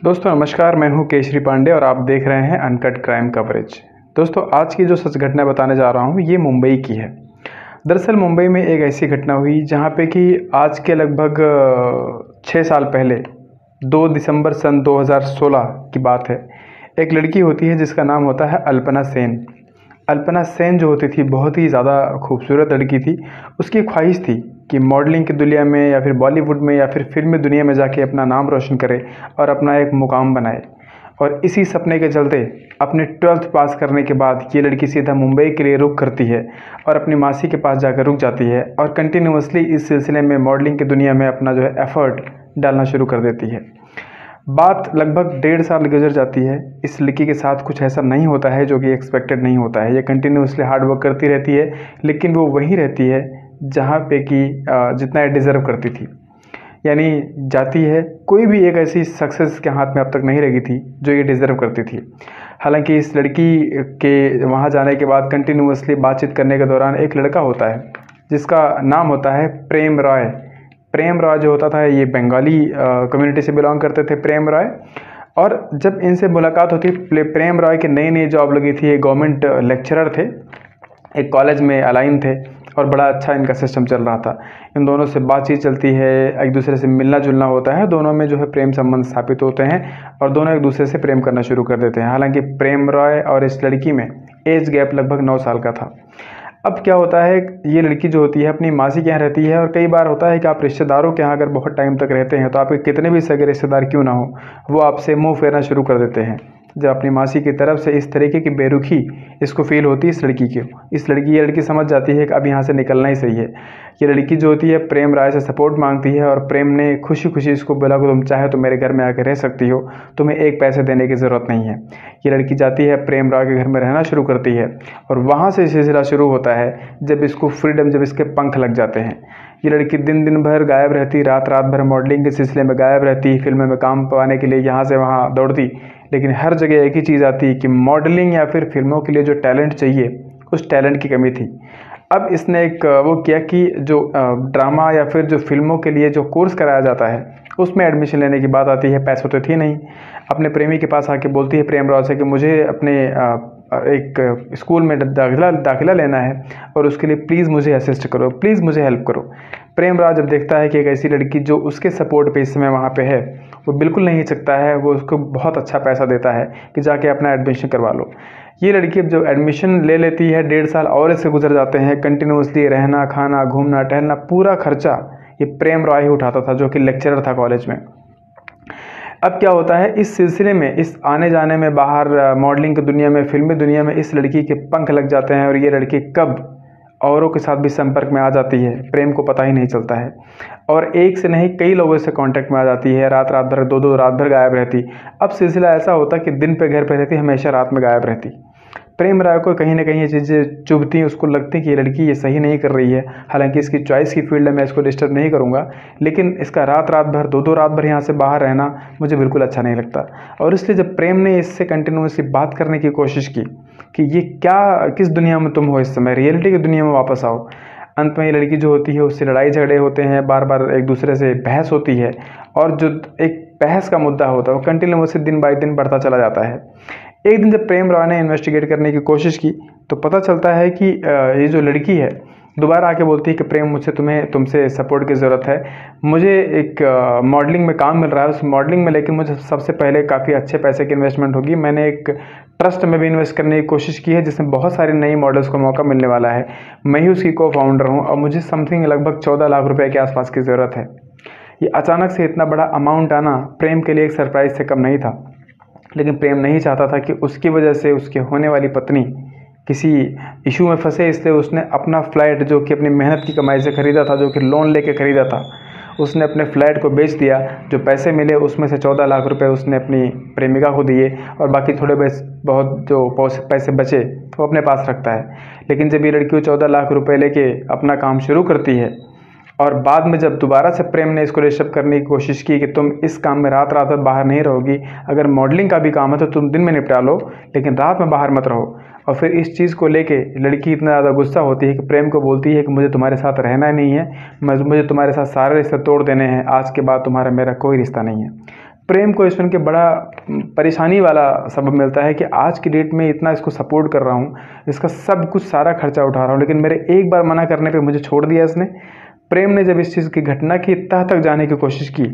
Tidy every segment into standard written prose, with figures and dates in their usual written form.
दोस्तों नमस्कार, मैं हूं केशरी पांडे और आप देख रहे हैं अनकट क्राइम कवरेज। दोस्तों आज की जो सच घटना बताने जा रहा हूं ये मुंबई की है। दरअसल मुंबई में एक ऐसी घटना हुई जहां पे कि आज के लगभग 6 साल पहले 2 दिसंबर सन 2016 की बात है। एक लड़की होती है जिसका नाम होता है अल्पना सेन। अल्पना सेन जो होती थी बहुत ही ज़्यादा खूबसूरत लड़की थी। उसकी ख्वाहिश थी कि मॉडलिंग की दुनिया में या फिर बॉलीवुड में या फिर फिल्मी दुनिया में जाके अपना नाम रोशन करे और अपना एक मुकाम बनाए। और इसी सपने के चलते अपने 12th पास करने के बाद ये लड़की सीधा मुंबई के लिए रुख करती है और अपनी मासी के पास जाकर रुक जाती है और कंटिन्यूअसली इस सिलसिले में मॉडलिंग की दुनिया में अपना जो है एफर्ट डालना शुरू कर देती है। बात लगभग 1.5 साल गुजर जाती है। इस लड़की के साथ कुछ ऐसा नहीं होता है जो कि एक्सपेक्टेड नहीं होता है। ये कंटिन्यूअसली हार्ड वर्क करती रहती है, लेकिन वो वहीं रहती है जहाँ पे कि जितना ये डिज़र्व करती थी। यानी जाती है, कोई भी एक ऐसी सक्सेस के हाथ में अब तक नहीं लगी थी जो ये डिज़र्व करती थी। हालांकि इस लड़की के वहाँ जाने के बाद कंटिन्यूअसली बातचीत करने के दौरान एक लड़का होता है जिसका नाम होता है प्रेम रॉय। प्रेम रॉय जो होता था ये बंगाली कम्युनिटी से बिलोंग करते थे प्रेम रॉय। और जब इनसे मुलाकात होती, प्रेम रॉय की नई नई जॉब लगी थी, ये गवर्नमेंट लेक्चरर थे, एक कॉलेज में अलाइन थे और बड़ा अच्छा इनका सिस्टम चल रहा था। इन दोनों से बातचीत चलती है, एक दूसरे से मिलना जुलना होता है, दोनों में जो है प्रेम संबंध स्थापित होते हैं और दोनों एक दूसरे से प्रेम करना शुरू कर देते हैं। हालांकि प्रेम रॉय और इस लड़की में एज गैप लगभग 9 साल का था। अब क्या होता है, ये लड़की जो होती है अपनी मासी के यहाँ रहती है और कई बार होता है कि आप रिश्तेदारों के यहाँ अगर बहुत टाइम तक रहते हैं तो आपके कितने भी सगे रिश्तेदार क्यों ना हो, वो आपसे मुंह फेरना शुरू कर देते हैं। जब अपनी मासी की तरफ से इस तरीके की बेरुखी इसको फील होती है इस लड़की की, ये लड़की समझ जाती है कि अब यहाँ से निकलना ही सही है। ये लड़की जो होती है प्रेम राय से सपोर्ट मांगती है और प्रेम ने खुशी खुशी इसको बोला कि तुम चाहे तो मेरे घर में आकर रह सकती हो, तुम्हें एक पैसे देने की ज़रूरत नहीं है। ये लड़की जाती है प्रेम राय के घर में रहना शुरू करती है और वहाँ से सिलसिला शुरू होता है जब इसको फ्रीडम, जब इसके पंख लग जाते हैं। ये लड़की दिन दिन भर गायब रहती, रात रात भर मॉडलिंग के सिलसिले में गायब रहती, फिल्मों में काम पाने के लिए यहाँ से वहाँ दौड़ती, लेकिन हर जगह एक ही चीज़ आती कि मॉडलिंग या फिर फिल्मों के लिए जो टैलेंट चाहिए उस टैलेंट की कमी थी। अब इसने एक वो किया कि जो ड्रामा या फिर जो फिल्मों के लिए जो कोर्स कराया जाता है उसमें एडमिशन लेने की बात आती है। पैसे तो थी नहीं। अपने प्रेमी के पास आके बोलती है प्रेम राव से कि मुझे अपने एक स्कूल में दाखिला लेना है और उसके लिए प्लीज़ मुझे असिस्ट करो, प्लीज़ मुझे हेल्प करो। प्रेम राव जब देखता है कि एक ऐसी लड़की जो उसके सपोर्ट पे इस समय वहाँ पे है, वो बिल्कुल नहीं हिचकता है, वो उसको बहुत अच्छा पैसा देता है कि जाके अपना एडमिशन करवा लो। ये लड़की जब एडमिशन ले लेती है, 1.5 साल और इससे गुजर जाते हैं। कंटिन्यूअसली रहना, खाना, घूमना, टहलना, पूरा खर्चा ये प्रेम रॉय ही उठाता था जो कि लेक्चरर था कॉलेज में। अब क्या होता है, इस सिलसिले में, इस आने जाने में, बाहर मॉडलिंग की दुनिया में, फिल्मी दुनिया में इस लड़की के पंख लग जाते हैं और ये लड़की कब औरों के साथ भी संपर्क में आ जाती है प्रेम को पता ही नहीं चलता है। और एक से नहीं कई लोगों से कांटेक्ट में आ जाती है। रात रात भर, दो रात भर गायब रहती। अब सिलसिला ऐसा होता कि दिन पे घर पे रहती, हमेशा रात में गायब रहती। प्रेम राय को कहीं ना कहीं ये चीज़ें चुभती, उसको लगती कि ये लड़की ये सही नहीं कर रही है। हालांकि इसकी चॉइस की फील्ड है, मैं इसको डिस्टर्ब नहीं करूंगा, लेकिन इसका रात रात भर, दो रात भर यहाँ से बाहर रहना मुझे बिल्कुल अच्छा नहीं लगता। और इसलिए जब प्रेम ने इससे कंटिन्यूसली बात करने की कोशिश की कि ये क्या, किस दुनिया में तुम हो इस समय, रियलिटी की दुनिया में वापस आओ। अंत में ये लड़की जो होती है उससे लड़ाई झगड़े होते हैं, बार बार एक दूसरे से बहस होती है और जो एक बहस का मुद्दा होता है वो कंटिन्यूसली दिन बाय दिन बढ़ता चला जाता है। एक दिन जब प्रेम रॉय ने इन्वेस्टिगेट करने की कोशिश की तो पता चलता है कि ये जो लड़की है दोबारा आके बोलती है कि प्रेम, मुझसे तुमसे सपोर्ट की ज़रूरत है। मुझे एक मॉडलिंग में काम मिल रहा है, उस मॉडलिंग में लेकिन मुझे सबसे पहले काफ़ी अच्छे पैसे की इन्वेस्टमेंट होगी। मैंने एक ट्रस्ट में भी इन्वेस्ट करने की कोशिश की है जिसमें बहुत सारी नई मॉडल्स को मौका मिलने वाला है। मैं ही उसकी को फाउंडर हूँ और मुझे समथिंग लगभग 14 लाख रुपये के आसपास की ज़रूरत है। ये अचानक से इतना बड़ा अमाउंट आना प्रेम के लिए एक सरप्राइज से कम नहीं था, लेकिन प्रेम नहीं चाहता था कि उसकी वजह से उसकी होने वाली पत्नी किसी इशू में फंसे। इसलिए उसने अपना फ्लैट, जो कि अपनी मेहनत की कमाई से ख़रीदा था, जो कि लोन लेके ख़रीदा था, उसने अपने फ्लैट को बेच दिया। जो पैसे मिले उसमें से 14 लाख रुपए उसने अपनी प्रेमिका को दिए और बाकी थोड़े बहुत जो पैसे बचे वो अपने पास रखता है। लेकिन जब ये लड़की को 14 लाख रुपए लेके अपना काम शुरू करती है और बाद में जब दोबारा से प्रेम ने इसको डिस्टर्ब करने की कोशिश की कि तुम इस काम में रात रात बाहर नहीं रहोगी, अगर मॉडलिंग का भी काम है तो तुम दिन में निपटा लो लेकिन रात में बाहर मत रहो। और फिर इस चीज़ को लेके लड़की इतना ज़्यादा गुस्सा होती है कि प्रेम को बोलती है कि मुझे तुम्हारे साथ रहना नहीं है, मुझे तुम्हारे साथ सारे रिश्ते तोड़ देने हैं, आज के बाद तुम्हारा मेरा कोई रिश्ता नहीं है। प्रेम को सुन के बड़ा परेशानी वाला सबब मिलता है कि आज की डेट में इतना इसको सपोर्ट कर रहा हूँ, इसका सब कुछ सारा खर्चा उठा रहा हूँ, लेकिन मेरे एक बार मना करने पे मुझे छोड़ दिया इसने। प्रेम ने जब इस चीज़ की घटना की तह तक जाने की कोशिश की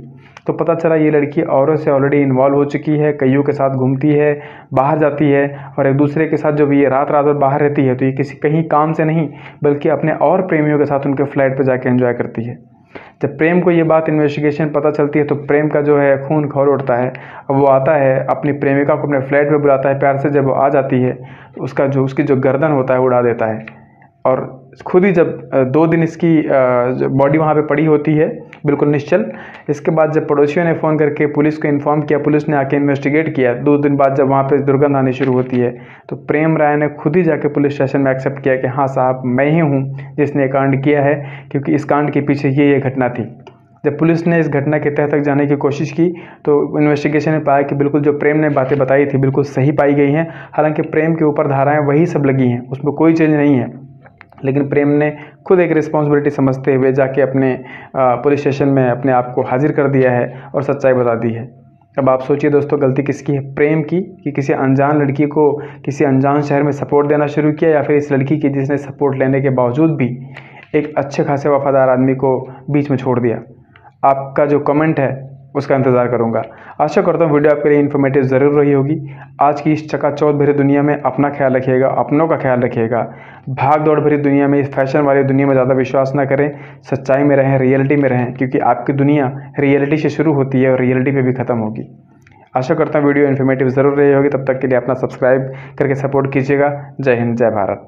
तो पता चला ये लड़की औरों से ऑलरेडी इन्वॉल्व हो चुकी है, कईयों के साथ घूमती है, बाहर जाती है, और एक दूसरे के साथ जब ये रात रात भर बाहर रहती है तो ये किसी कहीं काम से नहीं बल्कि अपने और प्रेमियों के साथ उनके फ्लैट पर जाके एंजॉय करती है। जब प्रेम को ये बात इन्वेस्टिगेशन पता चलती है तो प्रेम का जो है खून खौल उठता है। अब वो आता है अपनी प्रेमिका को अपने फ्लैट में बुलाता है प्यार से। जब वो आ जाती है तो उसकी जो गर्दन होता है उड़ा देता है, और खुद ही जब 2 दिन इसकी बॉडी वहाँ पे पड़ी होती है बिल्कुल निश्चल। इसके बाद जब पड़ोसियों ने फ़ोन करके पुलिस को इन्फॉर्म किया, पुलिस ने आके इन्वेस्टिगेट किया, 2 दिन बाद जब वहाँ पे दुर्गंध आनी शुरू होती है तो प्रेम राय ने खुद ही जाके पुलिस स्टेशन में एक्सेप्ट किया कि हाँ साहब, मैं ही हूँ जिसने कांड किया है, क्योंकि इस कांड के पीछे ये घटना थी। जब पुलिस ने इस घटना के तह तक जाने की कोशिश की तो इन्वेस्टिगेशन में पाया कि बिल्कुल जो प्रेम ने बातें बताई थी बिल्कुल सही पाई गई हैं। हालांकि प्रेम के ऊपर धाराएं वही सब लगी हैं, उसमें कोई चेंज नहीं है, लेकिन प्रेम ने खुद एक रिस्पॉन्सिबिलिटी समझते हुए जाके अपने पुलिस स्टेशन में अपने आप को हाजिर कर दिया है और सच्चाई बता दी है। अब आप सोचिए दोस्तों, गलती किसकी है? प्रेम की, कि किसी अनजान लड़की को किसी अनजान शहर में सपोर्ट देना शुरू किया, या फिर इस लड़की की जिसने सपोर्ट लेने के बावजूद भी एक अच्छे खासे वफादार आदमी को बीच में छोड़ दिया? आपका जो कमेंट है उसका इंतज़ार करूंगा। आशा करता हूँ वीडियो आपके लिए इन्फॉर्मेटिव ज़रूर रही होगी। आज की इस चकाचौंध भरी दुनिया में अपना ख्याल रखिएगा, अपनों का ख्याल रखिएगा। भाग दौड़ भरी दुनिया में, इस फैशन वाली दुनिया में ज़्यादा विश्वास ना करें, सच्चाई में रहें, रियलिटी में रहें, क्योंकि आपकी दुनिया रियलिटी से शुरू होती है और रियलिटी पे भी ख़त्म होगी। आशा करता हूँ वीडियो इन्फॉर्मेटिव ज़रूर रही होगी। तब तक के लिए अपना सब्सक्राइब करके सपोर्ट कीजिएगा। जय हिंद, जय भारत।